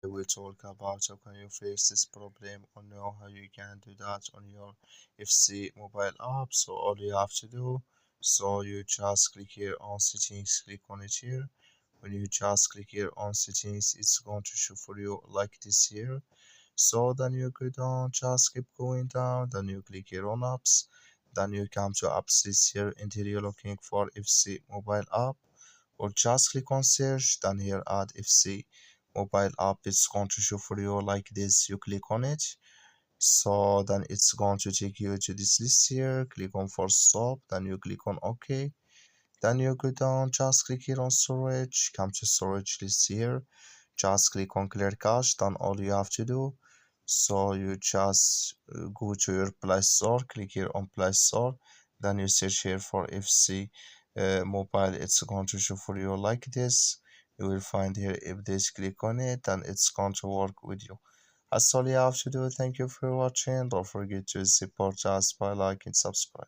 I will talk about how can you face this problem or know how you can do that on your FC mobile app. So all you have to do, so you just click here on settings, click on it here. When you just click here on settings, it's going to show for you like this here. So then you go down, just keep going down, then you click here on apps, then you come to apps list here until you're looking for FC mobile app, or just click on search, then here add FC mobile app. It's going to show for you like this. You click on it, so then it's going to take you to this list here. Click on force stop, then you click on OK, then you go down, just click here on storage, come to storage list here, just click on clear cache. Then all you have to do, so you just go to your Play Store, click here on Play Store, then you search here for FC mobile. It's going to show for you like this. You will find here if this, click on it, and it's going to work with you. That's all you have to do. Thank you for watching. Don't forget to support us by liking and subscribe.